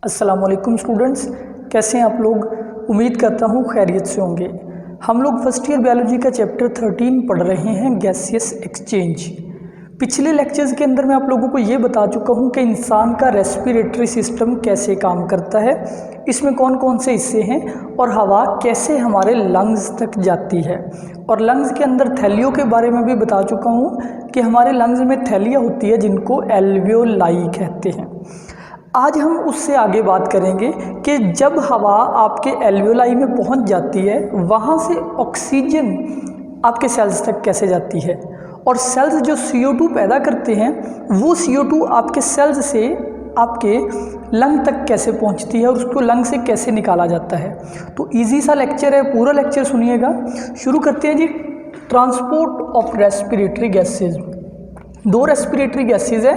अस्सलाम वालेकुम स्टूडेंट्स, कैसे हैं आप लोग। उम्मीद करता हूँ खैरियत से होंगे। हम लोग फर्स्ट ईयर बायोलॉजी का चैप्टर 13 पढ़ रहे हैं, गैसियस एक्सचेंज। पिछले लेक्चर्स के अंदर मैं आप लोगों को ये बता चुका हूँ कि इंसान का रेस्पिरेटरी सिस्टम कैसे काम करता है, इसमें कौन कौन से हिस्से हैं और हवा कैसे हमारे लंग्स तक जाती है। और लंग्स के अंदर थैलियों के बारे में भी बता चुका हूँ कि हमारे लंग्स में थैलियाँ होती है जिनको एल्वियोलाई कहते हैं। आज हम उससे आगे बात करेंगे कि जब हवा आपके एल्वियोलाई में पहुंच जाती है, वहां से ऑक्सीजन आपके सेल्स तक कैसे जाती है और सेल्स जो CO2 पैदा करते हैं वो CO2 आपके सेल्स से आपके लंग तक कैसे पहुंचती है और उसको लंग से कैसे निकाला जाता है। तो इजी सा लेक्चर है, पूरा लेक्चर सुनिएगा। शुरू करते हैं जी। Transport of respiratory gases. दो रेस्पिरेटरी गैसेज है,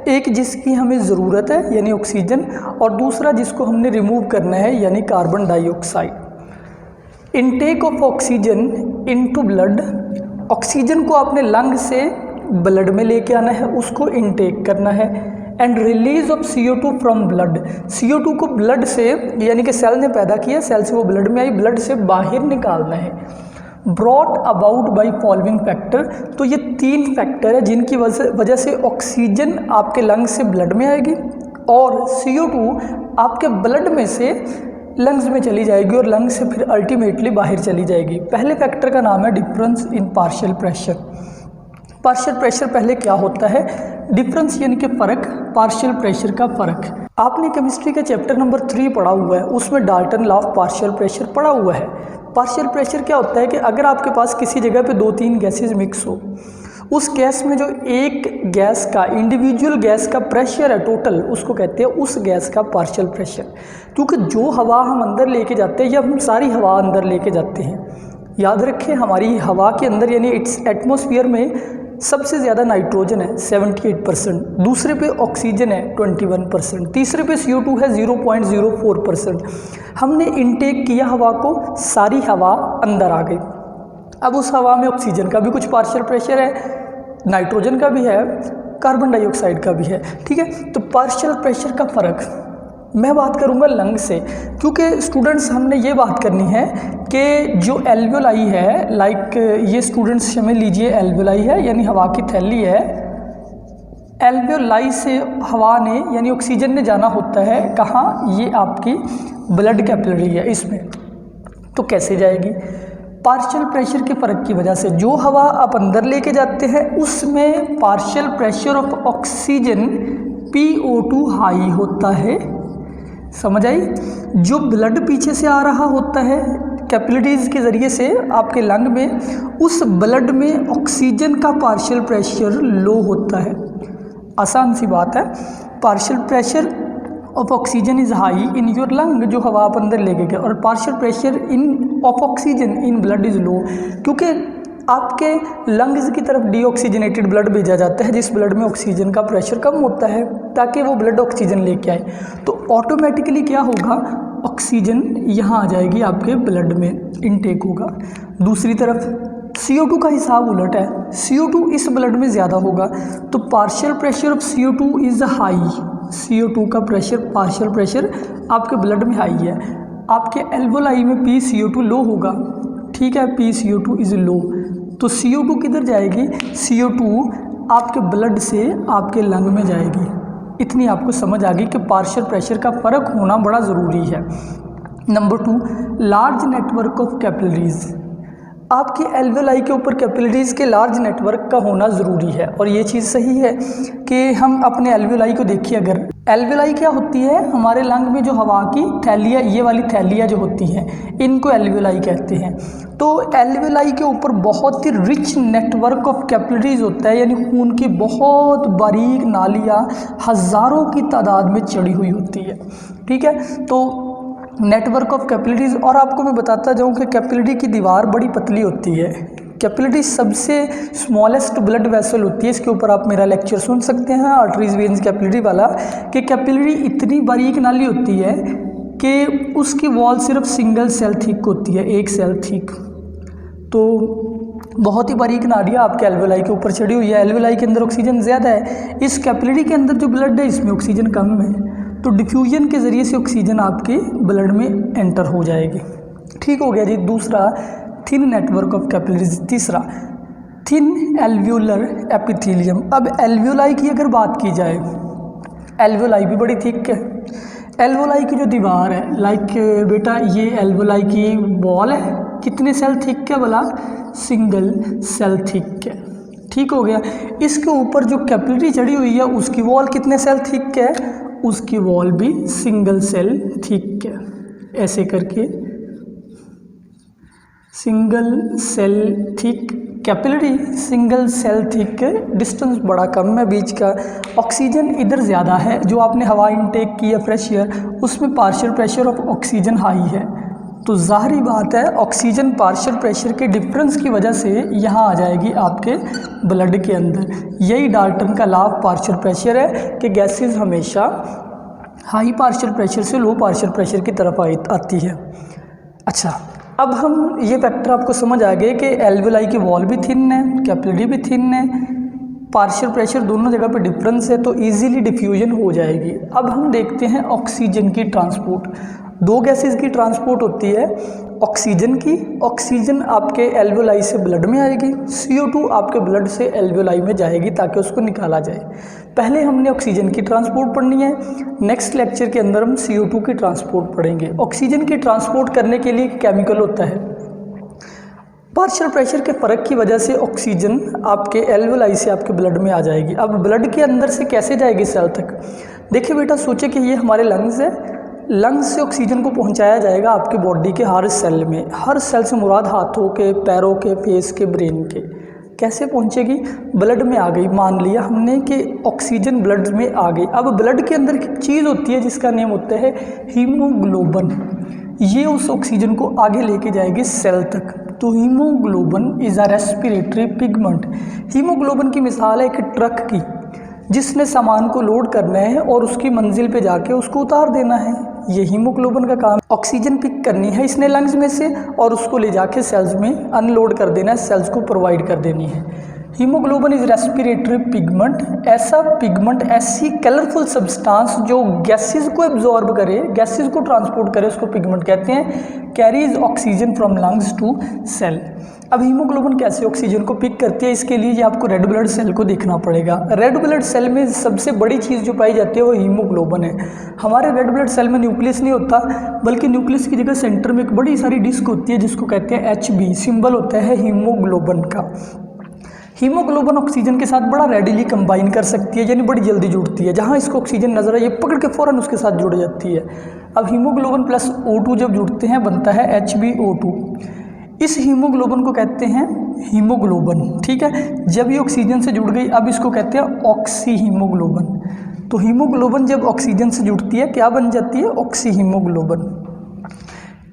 एक जिसकी हमें ज़रूरत है यानी ऑक्सीजन, और दूसरा जिसको हमने रिमूव करना है यानी carbon dioxide. Intake of oxygen into blood. Oxygen को आपने लंग से ब्लड में लेके आना है, उसको इनटेक करना है। And release of CO2 from blood. CO2 को ब्लड से यानी कि सेल ने पैदा किया, सेल से वो ब्लड में आई, ब्लड से बाहर निकालना है। Brought about by following factor. तो ये 3 फैक्टर है जिनकी वजह से ऑक्सीजन आपके लंग्स से ब्लड में आएगी और CO2 आपके ब्लड में से लंग्स में चली जाएगी और लंग्स से फिर अल्टीमेटली बाहर चली जाएगी। पहले फैक्टर का नाम है difference in partial pressure. Partial pressure पहले क्या होता है? डिफरेंस यानी कि फ़र्क, पार्शियल प्रेशर का फ़र्क। आपने केमिस्ट्री के चैप्टर नंबर 3 पढ़ा हुआ है, उसमें Dalton law of partial pressure पढ़ा हुआ है। पार्शियल प्रेशर क्या होता है कि अगर आपके पास किसी जगह पे 2-3 गैसेज मिक्स हो, उस गैस में जो एक गैस का इंडिविजुअल गैस का प्रेशर है टोटल, उसको कहते हैं उस गैस का पार्शियल प्रेशर। क्योंकि जो हवा हम अंदर लेके जाते हैं या हम सारी हवा अंदर लेके जाते हैं, याद रखें हमारी हवा के अंदर यानी इट्स एटमॉस्फेयर में सबसे ज़्यादा नाइट्रोजन है 78%, दूसरे पे ऑक्सीजन है 21%, तीसरे पे CO2 है 0.04%। हमने इनटेक किया हवा को, सारी हवा अंदर आ गई। अब उस हवा में ऑक्सीजन का भी कुछ पार्शियल प्रेशर है, नाइट्रोजन का भी है, कार्बन डाइऑक्साइड का भी है, ठीक है। तो पार्शियल प्रेशर का फ़र्क मैं बात करूंगा लंग से, क्योंकि स्टूडेंट्स हमने ये बात करनी है कि जो एल्वियोलाई है, लाइक ये स्टूडेंट्स समझ लीजिए एल्वियोलाई है यानी हवा की थैली है। एल्वियोलाई से हवा ने यानी ऑक्सीजन ने जाना होता है कहाँ? ये आपकी ब्लड कैपिलरी है इसमें। तो कैसे जाएगी? पार्शियल प्रेशर के फ़र्क की वजह से। जो हवा आप अंदर लेके जाते हैं उसमें partial pressure of oxygen PO2 high होता है, समझ आई। जो ब्लड पीछे से आ रहा होता है कैपिलरीज के ज़रिए से आपके लंग में, उस ब्लड में ऑक्सीजन का पार्शियल प्रेशर लो होता है। आसान सी बात है। Partial pressure of oxygen is high in your lung, जो हवा आप अंदर लेके गए, और partial pressure in of oxygen in blood is low, क्योंकि आपके लंग्स की तरफ डीऑक्सीजनेटेड ब्लड भेजा जाता है जिस ब्लड में ऑक्सीजन का प्रेशर कम होता है ताकि वो ब्लड ऑक्सीजन लेके आए। तो ऑटोमेटिकली क्या होगा? ऑक्सीजन यहाँ आ जाएगी, आपके ब्लड में इनटेक होगा। दूसरी तरफ CO2 का हिसाब उलट है, CO2 इस ब्लड में ज़्यादा होगा, तो partial pressure of CO2 is high. CO2 का प्रेशर, पार्शियल प्रेशर आपके ब्लड में हाई है। आपके एल्वियोलाई में PCO2 लो होगा, ठीक है, PCO2 इज़ लो। तो CO2 किधर जाएगी? CO2 आपके ब्लड से आपके लंग में जाएगी। इतनी आपको समझ आ गई कि पार्शियल प्रेशर का फ़र्क होना बड़ा ज़रूरी है। Number 2, large network of capillaries. आपके एल्वियोलाई के ऊपर कैपिलरीज के लार्ज नेटवर्क का होना ज़रूरी है, और ये चीज़ सही है कि हम अपने एल्वियोलाई को देखिए। अगर एल्वियोलाई क्या होती है? हमारे लंग में जो हवा की थैलियाँ, ये वाली थैलियाँ जो होती हैं, इनको एल्वियोलाई कहते हैं। तो एल्वियोलाई के ऊपर बहुत ही रिच नेटवर्क ऑफ कैपिलरीज होता है, यानी खून की बहुत बारीक नालियाँ हज़ारों की तादाद में चढ़ी हुई होती है, ठीक है। तो नेटवर्क ऑफ कैपिलरीज, और आपको मैं बताता जाऊँ कि कैपिलरी की दीवार बड़ी पतली होती है। कैपिलरी सबसे स्मॉलेस्ट ब्लड वेसल होती है, इसके ऊपर आप मेरा लेक्चर सुन सकते हैं आर्टरीज वेन्स कैपिलरी वाला, कि कैपिलरी इतनी बारीक नाली होती है कि उसकी वॉल सिर्फ सिंगल सेल थिक होती है, एक सेल थिक। तो बहुत ही बारीक नालियाँ आपके एल्वियोलाई के ऊपर चढ़ी हुई है। एल्वियोलाई के अंदर ऑक्सीजन ज़्यादा है, इस कैपिलरी के अंदर जो ब्लड है इसमें ऑक्सीजन कम है। तो डिफ्यूजन के ज़रिए से ऑक्सीजन आपके ब्लड में एंटर हो जाएगी। ठीक हो गया जी। दूसरा थिन नेटवर्क ऑफ कैपिलरीज। तीसरा थिन एल्वियोलर एपिथेलियम। अब एल्वियोलाई की अगर बात की जाए, एल्वियोलाई भी बड़ी थिक है। एल्वियोलाई की जो दीवार है, लाइक बेटा ये एल्वियोलाई की वॉल है, कितने सेल थिक है बोला, सिंगल सेल थिक है। ठीक हो गया। इसके ऊपर जो कैपिलरी चढ़ी हुई है उसकी वॉल कितने सेल थिक है, उसकी वॉल भी सिंगल सेल थिक है। ऐसे करके single cell thick capillary, single cell thick, distance बड़ा कम है बीच का। ऑक्सीजन इधर ज़्यादा है, जो आपने हवा इनटेक की है फ्रेश एयर, उसमें partial pressure of oxygen high है, तो ज़ाहिरी बात है ऑक्सीजन पार्शियल प्रेशर के डिफरेंस की वजह से यहाँ आ जाएगी आपके ब्लड के अंदर। यही डाल्टन का लॉ ऑफ पार्शियल प्रेशर है कि गैसेज हमेशा हाई पार्शियल प्रेशर से लो पार्शियल प्रेशर की तरफ आती है। अच्छा, अब हम ये फैक्टर आपको समझ आ गए कि एल्वियोलाई की वॉल भी थिन है, कैपिलरी भी थिन है, पार्शियल प्रेशर दोनों जगह पे डिफरेंस है, तो इजीली डिफ्यूजन हो जाएगी। अब हम देखते हैं ऑक्सीजन की ट्रांसपोर्ट। दो गैसेस की ट्रांसपोर्ट होती है, ऑक्सीजन की, ऑक्सीजन आपके एल्वियोलाई से ब्लड में आएगी, CO2 आपके ब्लड से एल्वियोलाई में जाएगी ताकि उसको निकाला जाए। पहले हमने ऑक्सीजन की ट्रांसपोर्ट पढ़नी है, नेक्स्ट लेक्चर के अंदर हम CO2 की ट्रांसपोर्ट पढ़ेंगे। ऑक्सीजन की ट्रांसपोर्ट करने के लिए केमिकल होता है, पार्शियल प्रेशर के फ़र्क की वजह से ऑक्सीजन आपके एल्वियोलाई से आपके ब्लड में आ जाएगी। अब ब्लड के अंदर से कैसे जाएगी सेल तक? देखिए बेटा, सोचे कि ये हमारे लंग्स है, लंग्स से ऑक्सीजन को पहुंचाया जाएगा आपके बॉडी के हर सेल में। हर सेल से मुराद हाथों के, पैरों के, फेस के, ब्रेन के। कैसे पहुंचेगी? ब्लड में आ गई। मान लिया हमने कि ऑक्सीजन ब्लड में आ गई। अब ब्लड के अंदर एक चीज़ होती है जिसका नेम होता है हीमोग्लोबिन। ये उस ऑक्सीजन को आगे लेके जाएगी सेल तक। तो haemoglobin is a respiratory pigment. Haemoglobin की मिसाल है एक ट्रक की, जिसने सामान को लोड करना है और उसकी मंजिल पे जाके उसको उतार देना है। ये हीमोग्लोबिन का काम, ऑक्सीजन पिक करनी है इसने लंग्स में से और उसको ले जाके सेल्स में अनलोड कर देना है, सेल्स को प्रोवाइड कर देनी है। Haemoglobin is respiratory pigment. ऐसा पिगमेंट, ऐसी कलरफुल सब्सटेंस जो गैसेस को एब्जॉर्ब करे, गैसेस को ट्रांसपोर्ट करे, उसको पिगमेंट कहते हैं। Carries oxygen from lungs to cell. अब हीमोग्लोबिन कैसे ऑक्सीजन को पिक करती है, इसके लिए ये आपको रेड ब्लड सेल को देखना पड़ेगा। रेड ब्लड सेल में सबसे बड़ी चीज़ जो पाई जाती है वो हीमोग्लोबिन है। हमारे रेड ब्लड सेल में न्यूक्लियस नहीं होता, बल्कि न्यूक्लियस की जगह सेंटर में एक बड़ी सारी डिस्क होती है जिसको कहते हैं HB। सिंबल होता है हीमोग्लोबिन का। हीमोग्लोबिन ऑक्सीजन के साथ बड़ा रेडिली कंबाइन कर सकती है, यानी बड़ी जल्दी जुड़ती है। जहाँ इसको ऑक्सीजन नजर आए, ये पकड़ के फ़ौरन उसके साथ जुड़ जाती है। अब हीमोग्लोबिन प्लस O2 जब जुड़ते हैं बनता है HbO2। इस हीमोग्लोबिन को कहते हैं हीमोग्लोबिन। ठीक है, जब ये ऑक्सीजन से जुड़ गई अब इसको कहते हैं ऑक्सी हीमोग्लोबिन। तो हीमोग्लोबिन जब ऑक्सीजन से जुड़ती है क्या बन जाती है? Oxy haemoglobin.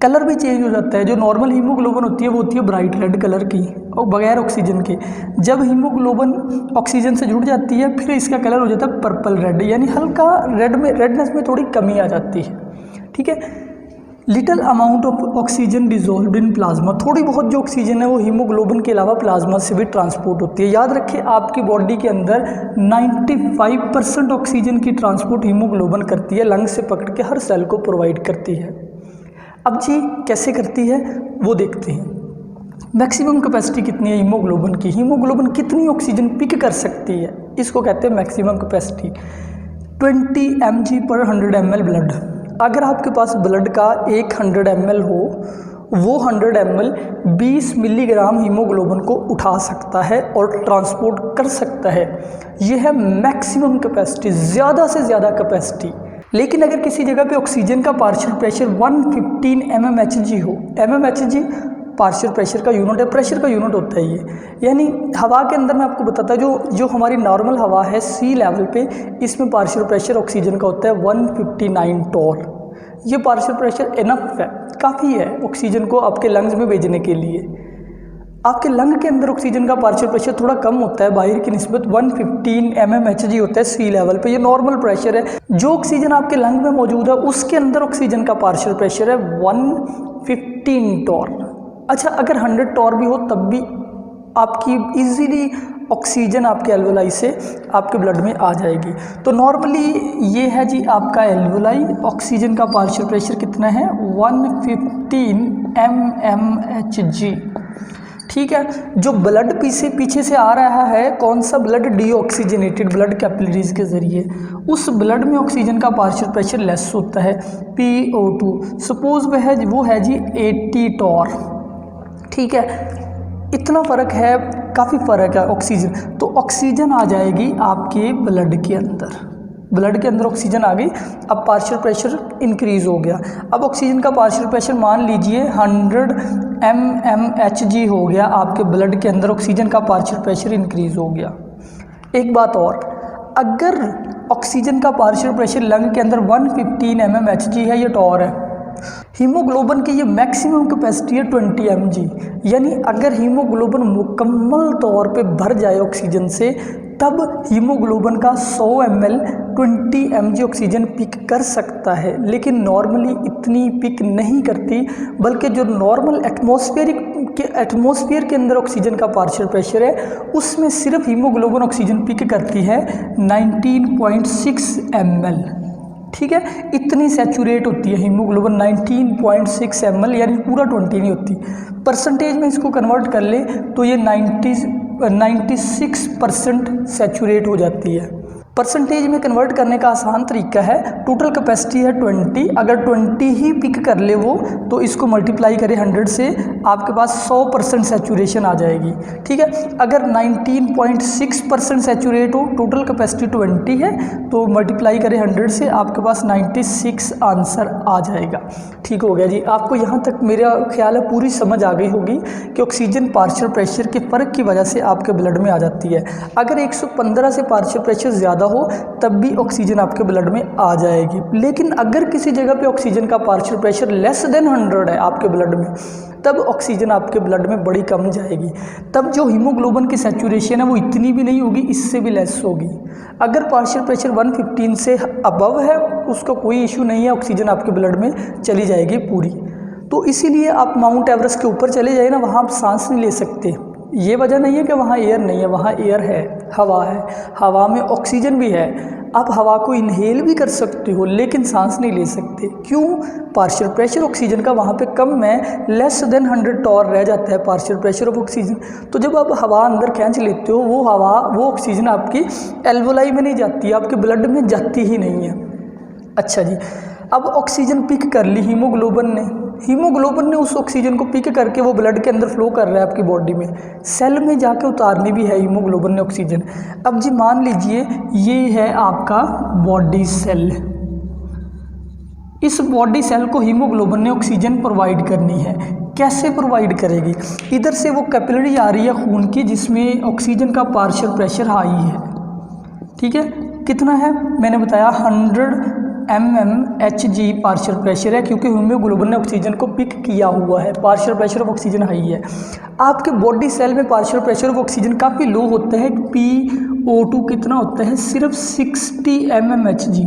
कलर भी चेंज हो जाता है। जो नॉर्मल हीमोग्लोबिन होती है वो होती है ब्राइट रेड कलर की और बगैर ऑक्सीजन के। जब हीमोग्लोबिन ऑक्सीजन से जुड़ जाती है फिर इसका कलर हो जाता है पर्पल रेड, यानी हल्का रेड में, रेडनेस में थोड़ी कमी आ जाती है। ठीक है। Little amount of oxygen dissolve in plasma. थोड़ी बहुत जो ऑक्सीजन है वो हीमोग्लोबिन के अलावा प्लाज्मा से भी ट्रांसपोर्ट होती है। याद रखिए आपकी बॉडी के अंदर 95% ऑक्सीजन की ट्रांसपोर्ट हीमोग्लोबिन करती है, लंग्स से पकड़ के हर सेल को प्रोवाइड करती है। अब जी कैसे करती है वो देखते हैं। मैक्सिमम कैपेसिटी कितनी है हीमोग्लोबिन की? हीमोग्लोबिन कितनी ऑक्सीजन पिक कर सकती है, इसको कहते हैं मैक्सिमम कैपेसिटी। 20 mg पर 100 ml ब्लड। अगर आपके पास ब्लड का 100 ml हो, वो 100 ml 20 मिलीग्राम हीमोग्लोबिन को उठा सकता है और ट्रांसपोर्ट कर सकता है। ये है मैक्सिमम कैपेसिटी, ज़्यादा से ज़्यादा कैपेसिटी। लेकिन अगर किसी जगह पे ऑक्सीजन का पार्शियल प्रेशर 115 mmHg हो, mmHg पार्शियल प्रेशर का यूनिट है, प्रेशर का यूनिट होता है ये। यानी हवा के अंदर मैं आपको बताता जो हमारी नॉर्मल हवा है सी लेवल पे, इसमें पार्शियल प्रेशर ऑक्सीजन का होता है 159 टॉर। ये पार्शियल प्रेशर इनफ है, काफ़ी है ऑक्सीजन को आपके लंग्स में भेजने के लिए। आपके लंग के अंदर ऑक्सीजन का पार्शियल प्रेशर थोड़ा कम होता है बाहर की निस्बत, 115 mmHg होता है सी लेवल पे, ये नॉर्मल प्रेशर है। जो ऑक्सीजन आपके लंग में मौजूद है उसके अंदर ऑक्सीजन का पार्शियल प्रेशर है 115 टॉर। अच्छा, अगर 100 टॉर भी हो तब भी आपकी इजीली ऑक्सीजन आपके एल्वोलाई से आपके ब्लड में आ जाएगी। तो नॉर्मली ये है जी आपका एल्वोलाई, ऑक्सीजन का पार्शियल प्रेशर कितना है 115 mmHg। ठीक है, जो ब्लड पीछे से आ रहा है, कौन सा ब्लड, डीऑक्सीजनेटेड ब्लड कैपिलरीज के ज़रिए, उस ब्लड में ऑक्सीजन का पार्शियल प्रेशर लेस होता है PO2। सपोज वो है जी 80 टॉर। ठीक है, इतना फ़र्क है, काफ़ी फ़र्क है ऑक्सीजन। तो ऑक्सीजन आ जाएगी आपके ब्लड के अंदर ऑक्सीजन आ गई। अब पार्शियल प्रेशर इंक्रीज़ हो गया। अब ऑक्सीजन का पार्शियल प्रेशर मान लीजिए 100 mmHg हो गया, आपके ब्लड के अंदर ऑक्सीजन का पार्शियल प्रेशर इंक्रीज़ हो गया। एक बात और, अगर ऑक्सीजन का पार्शियल प्रेशर लंग के अंदर 115 mmHg है, ये टॉर है, हीमोग्लोबिन की ये मैक्सिमम कैपेसिटी है 20 mg, यानी अगर हीमोग्लोबिन मुकम्मल तौर पे भर जाए ऑक्सीजन से, तब हीमोग्लोबिन का 100 ml 20 mg ऑक्सीजन पिक कर सकता है। लेकिन नॉर्मली इतनी पिक नहीं करती, बल्कि जो नॉर्मल एटमॉस्फेयर के अंदर ऑक्सीजन का पार्शियल प्रेशर है, उसमें सिर्फ हीमोग्लोबिन ऑक्सीजन पिक करती है 19.6 ml। ठीक है, इतनी सैचुरेट होती है हीमोग्लोबिन 19.6 ml, यानी पूरा 20 नहीं होती। परसेंटेज में इसको कन्वर्ट कर ले तो ये 96% सैचुरेट हो जाती है। परसेंटेज में कन्वर्ट करने का आसान तरीका है, टोटल कैपेसिटी है 20, अगर 20 ही पिक कर ले वो, तो इसको मल्टीप्लाई करें 100 से, आपके पास 100% सैचुरेशन आ जाएगी। ठीक है, अगर 19.6% सैचुरेट हो, टोटल कैपेसिटी 20 है, तो मल्टीप्लाई करें 100 से, आपके पास 96 आंसर आ जाएगा। ठीक हो गया जी। आपको यहाँ तक मेरा ख्याल है पूरी समझ आ गई होगी कि ऑक्सीजन पार्शियल प्रेशर के फ़र्क की वजह से आपके ब्लड में आ जाती है। अगर 115 से पार्शियल प्रेशर ज़्यादा हो, तब भी ऑक्सीजन आपके ब्लड में आ जाएगी। लेकिन अगर किसी जगह पे ऑक्सीजन का पार्शियल प्रेशर लेस देन 100 है आपके ब्लड में, तब ऑक्सीजन आपके ब्लड में बड़ी कम जाएगी। तब जो हीमोग्लोबिन की सैचुरेशन है वो इतनी भी नहीं होगी, इससे भी लेस होगी। अगर पार्शियल प्रेशर 115 से अबव है, उसका कोई इशू नहीं है, ऑक्सीजन आपके ब्लड में चली जाएगी पूरी। तो इसीलिए आप माउंट एवरेस्ट के ऊपर चले जाए ना, वहाँ आप सांस नहीं ले सकते। ये वजह नहीं है कि वहाँ एयर नहीं है, वहाँ एयर है, हवा है, हवा में ऑक्सीजन भी है। आप हवा को इनहेल भी कर सकते हो, लेकिन सांस नहीं ले सकते। क्यों? पार्शियल प्रेशर ऑक्सीजन का वहाँ पे कम है, लेस देन 100 टॉर रह जाता है पार्शियल प्रेशर ऑफ ऑक्सीजन। तो जब आप हवा अंदर खींच लेते हो, वो ऑक्सीजन आपकी एल्वोलाई में नहीं जाती, आपके ब्लड में जाती ही नहीं है। अच्छा जी, अब ऑक्सीजन पिक कर ली हीमोग्लोबिन ने उस ऑक्सीजन को पिक करके वो ब्लड के अंदर फ्लो कर रहा है आपकी बॉडी में, सेल में जाके उतारनी भी है हीमोग्लोबिन ने ऑक्सीजन। अब जी मान लीजिए ये है आपका बॉडी सेल, इस बॉडी सेल को हीमोग्लोबिन ने ऑक्सीजन प्रोवाइड करनी है। कैसे प्रोवाइड करेगी? इधर से वो कैपिलरी आ रही है खून की, जिसमें ऑक्सीजन का पार्शियल प्रेशर हाई है। ठीक है, कितना है मैंने बताया 100 mmHg पार्शियल प्रेशर है, क्योंकि हीमोग्लोबिन ने ऑक्सीजन को पिक किया हुआ है, partial pressure of oxygen high है। आपके बॉडी सेल में पार्शियल प्रेशर ऑफ ऑक्सीजन काफ़ी लो होता है, PO2 कितना होता है, सिर्फ 60 mmHg,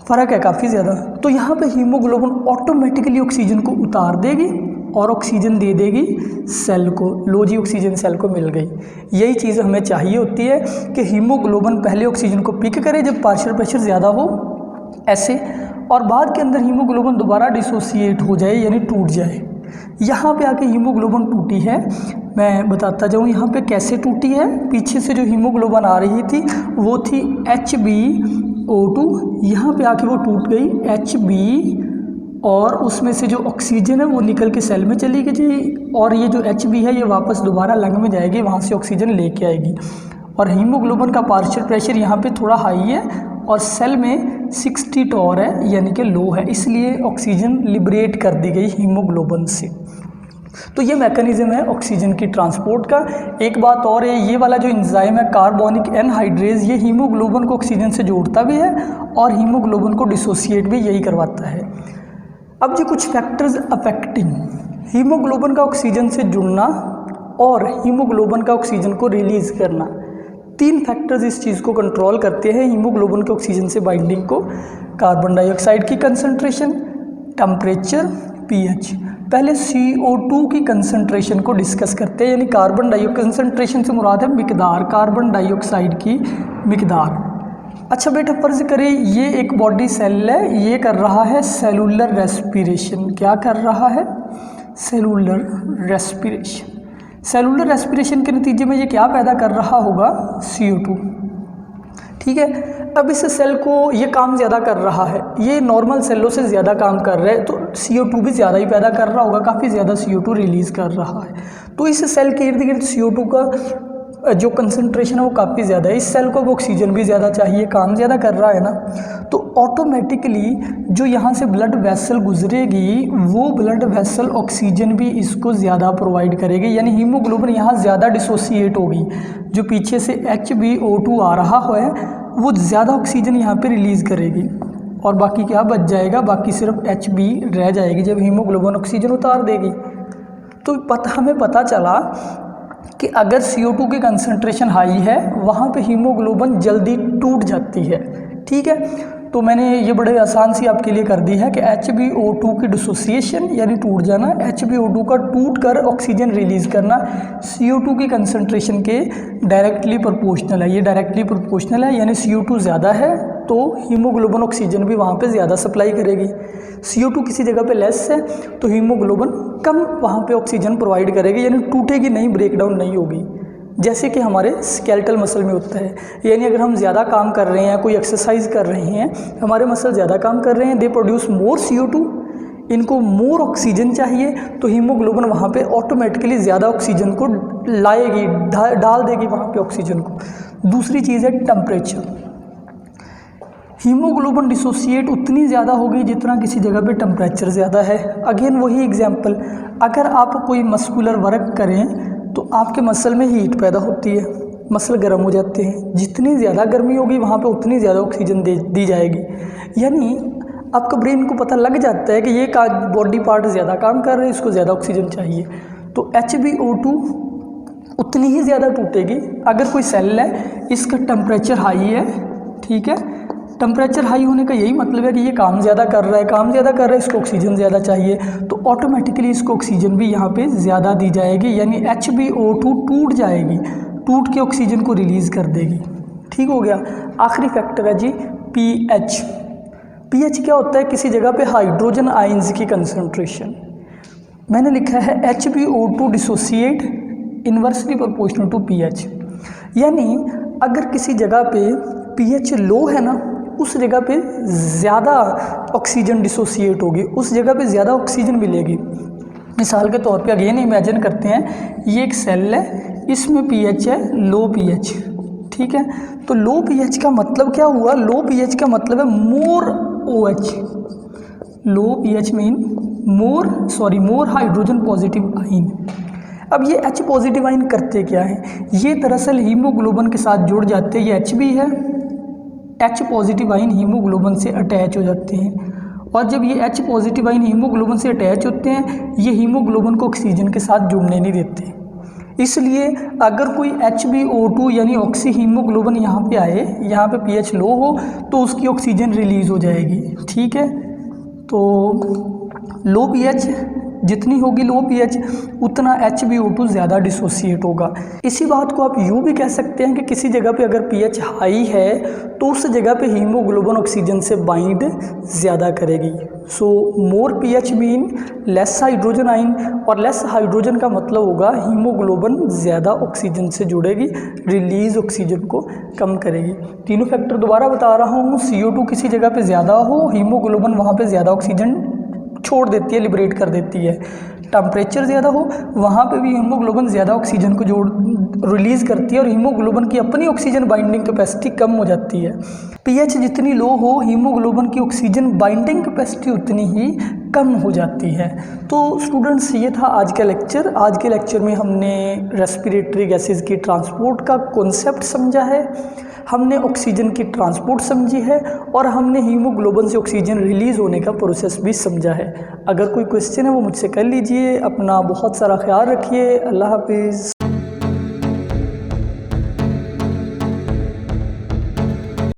फ़र्क है काफ़ी ज़्यादा। तो यहाँ पे हीमोग्लोबिन ऑटोमेटिकली ऑक्सीजन को उतार देगी और ऑक्सीजन दे देगी सेल को। लो जी, ऑक्सीजन सेल को मिल गई। यही चीज़ हमें चाहिए होती है कि हीमोग्लोबिन पहले ऑक्सीजन को पिक करे जब पार्शियल प्रेशर ज़्यादा हो, ऐसे, और बाद के अंदर हीमोग्लोबिन दोबारा डिसोसिएट हो जाए, यानी टूट जाए। यहाँ पे आके हीमोग्लोबिन टूटी है, मैं बताता जाऊँ यहाँ पे कैसे टूटी है। पीछे से जो हीमोग्लोबिन आ रही थी वो थी HbO2, यहाँ पे आके वो टूट गई Hb, और उसमें से जो ऑक्सीजन है वो निकल के सेल में चली गई, और ये जो Hb है ये वापस दोबारा लंग में जाएगी, वहाँ से ऑक्सीजन लेके आएगी। और हीमोग्लोबिन का पार्शियल प्रेशर यहाँ पे थोड़ा हाई है और सेल में 60 टॉर है, यानी कि लो है, इसलिए ऑक्सीजन लिबरेट कर दी गई हीमोग्लोबिन से। तो ये मैकेनिज्म है ऑक्सीजन की ट्रांसपोर्ट का। एक बात और है, ये वाला जो एंजाइम है कार्बोनिक एनहाइड्रेज, ये हीमोग्लोबिन को ऑक्सीजन से जोड़ता भी है और हीमोग्लोबिन को डिसोसिएट भी यही करवाता है। अब जो कुछ फैक्टर्स अफेक्टिंग हीमोग्लोबिन का ऑक्सीजन से जुड़ना और हीमोग्लोबिन का ऑक्सीजन को रिलीज़ करना, 3 फैक्टर्स इस चीज़ को कंट्रोल करते हैं हीमोग्लोबिन के ऑक्सीजन से बाइंडिंग को। कार्बन डाइऑक्साइड की कंसंट्रेशन, टेम्परेचर, pH। पहले CO2 की कंसंट्रेशन को डिस्कस करते हैं, यानी कार्बन डाइऑक्साइड कंसंट्रेशन से मुराद है मिकदार, कार्बन डाइऑक्साइड की मिकदार। अच्छा बेटा फर्ज करें ये एक बॉडी सेल है, ये कर रहा है सेलुलर रेस्पिरेशन। क्या कर रहा है? Cellular respiration. सेलुलर रेस्पिरेशन के नतीजे में ये क्या पैदा कर रहा होगा? CO2। ठीक है, अब इस सेल को ये काम ज़्यादा कर रहा है, ये नॉर्मल सेलों से ज़्यादा काम कर रहा है, तो CO2 भी ज़्यादा ही पैदा कर रहा होगा, काफ़ी ज़्यादा CO2 रिलीज़ कर रहा है। तो इस सेल के इर्द गिर्द CO2 का जो कंसंट्रेशन है वो काफ़ी ज़्यादा है। इस सेल को ऑक्सीजन भी ज़्यादा चाहिए, काम ज़्यादा कर रहा है ना, तो ऑटोमेटिकली जो यहाँ से ब्लड वेसल गुजरेगी वो ब्लड वेसल ऑक्सीजन भी इसको ज़्यादा प्रोवाइड करेगी, यानी हीमोग्लोबिन यहाँ ज़्यादा डिसोसिएट होगी। जो पीछे से HbO2 आ रहा है वो ज़्यादा ऑक्सीजन यहाँ पे रिलीज़ करेगी और बाकी क्या बच जाएगा? बाकी सिर्फ Hb रह जाएगी जब हीमोग्लोबिन ऑक्सीजन उतार देगी। तो हमें पता चला कि अगर CO2 की कंसंट्रेशन हाई है वहाँ पे हीमोग्लोबिन जल्दी टूट जाती है। ठीक है, तो मैंने ये बड़े आसान सी आपके लिए कर दी है कि HbO2 की डिसोसिएशन यानी टूट जाना, HbO2 का टूट कर ऑक्सीजन रिलीज़ करना CO2 की कंसंट्रेशन के डायरेक्टली प्रोपोर्शनल है। ये डायरेक्टली प्रोपोर्शनल है, यानी CO2 ज़्यादा है तो हीमोग्लोबिन ऑक्सीजन भी वहाँ पे ज़्यादा सप्लाई करेगी। CO2 किसी जगह पे लेस है तो हीमोग्लोबिन कम वहाँ पे ऑक्सीजन प्रोवाइड करेगी, यानी टूटेगी नहीं, ब्रेकडाउन नहीं होगी, जैसे कि हमारे स्केलेटल मसल में होता है। यानी अगर हम ज़्यादा काम कर रहे हैं, कोई एक्सरसाइज कर रहे हैं, हमारे मसल ज़्यादा काम कर रहे हैं, दे प्रोड्यूस मोर CO2, इनको मोर ऑक्सीजन चाहिए, तो हीमोग्लोबिन वहाँ पे ऑटोमेटिकली ज़्यादा ऑक्सीजन को लाएगी, डाल देगी वहाँ पे ऑक्सीजन को। दूसरी चीज़ है टेम्परेचर। हीमोग्लोबिन डिसोसिएट उतनी ज़्यादा होगी जितना किसी जगह पे टेम्परेचर ज़्यादा है। अगेन वही एग्जांपल, अगर आप कोई मस्कुलर वर्क करें तो आपके मसल में हीट पैदा होती है, मसल गर्म हो जाते हैं, जितनी ज़्यादा गर्मी होगी वहाँ पे उतनी ज़्यादा ऑक्सीजन दी जाएगी। यानी आपका ब्रेन को पता लग जाता है कि ये बॉडी पार्ट ज़्यादा काम कर रहे हैं, इसको ज़्यादा ऑक्सीजन चाहिए, तो HbO2 उतनी ही ज़्यादा टूटेगी। अगर कोई सेल है, इसका टेम्परेचर हाई है, ठीक है, टेम्परेचर हाई होने का यही मतलब है कि ये काम ज़्यादा कर रहा है, इसको ऑक्सीजन ज़्यादा चाहिए, तो ऑटोमेटिकली इसको ऑक्सीजन भी यहाँ पे ज़्यादा दी जाएगी, यानी HbO2 टूट जाएगी, टूट के ऑक्सीजन को रिलीज़ कर देगी। ठीक हो गया। आखिरी फैक्टर है जी pH। pH क्या होता है? किसी जगह पे हाइड्रोजन आयंस की कंसंट्रेशन। मैंने लिखा है HbO2 dissociate inversely proportional to pH, यानी अगर किसी जगह पे pH लो है ना, उस जगह पे ज़्यादा ऑक्सीजन डिसोसिएट होगी, उस जगह पे ज़्यादा ऑक्सीजन मिलेगी। मिसाल के तौर पे अगेन इमेजिन करते हैं, ये एक सेल है, इसमें pH है लो pH, ठीक है, तो लो pH का मतलब क्या हुआ? लो pH का मतलब है मोर OH। लो pH mean more hydrogen positive ion. अब ये H पॉजिटिव आइन करते क्या है? ये दरअसल हीमोग्लोबिन के साथ जुड़ जाते हैं, ये Hb है, H पॉजिटिव आइन हीमोग्लोबिन से अटैच हो जाते हैं, और जब ये H पॉजिटिव आइन हीमोग्लोबिन से अटैच होते हैं, ये हीमोग्लोबिन को ऑक्सीजन के साथ जुड़ने नहीं देते। इसलिए अगर कोई HbO2 यानी ऑक्सी हीमोग्लोबिन यहाँ पे आए, यहाँ पे pH लो हो तो उसकी ऑक्सीजन रिलीज़ हो जाएगी। ठीक है, तो लो pH जितनी होगी लो pH उतना HbO2 ज़्यादा डिसोसिएट होगा। इसी बात को आप यूँ भी कह सकते हैं कि किसी जगह पे अगर pH हाई है तो उस जगह पे हीमोग्लोबिन ऑक्सीजन से बाइंड ज़्यादा करेगी। सो मोर pH मीन लेस हाइड्रोजन आइन, और लेस हाइड्रोजन का मतलब होगा हीमोग्लोबिन ज़्यादा ऑक्सीजन से जुड़ेगी, रिलीज़ ऑक्सीजन को कम करेगी। तीनों फैक्टर दोबारा बता रहा हूँ, CO2 किसी जगह पे ज़्यादा हो, हीमोग्लोबिन वहाँ पे ज़्यादा ऑक्सीजन छोड़ देती है, लिबरेट कर देती है। टेम्परेचर ज़्यादा हो, वहाँ पे भी हीमोग्लोबिन ज़्यादा ऑक्सीजन को रिलीज़ करती है, और हीमोग्लोबिन की अपनी ऑक्सीजन बाइंडिंग कैपेसिटी कम हो जाती है। pH जितनी लो हो, हीमोग्लोबिन की ऑक्सीजन बाइंडिंग कैपेसिटी उतनी ही कम हो जाती है। तो स्टूडेंट्स, ये था आज का लेक्चर। आज के लेक्चर में हमने रेस्पिरेटरी गैसेस की ट्रांसपोर्ट का कॉन्सेप्ट समझा है, हमने ऑक्सीजन की ट्रांसपोर्ट समझी है, और हमने हीमोग्लोबिन से ऑक्सीजन रिलीज़ होने का प्रोसेस भी समझा है। अगर कोई क्वेश्चन है वो मुझसे कर लीजिए। अपना बहुत सारा ख्याल रखिए। अल्लाह हाफिज़।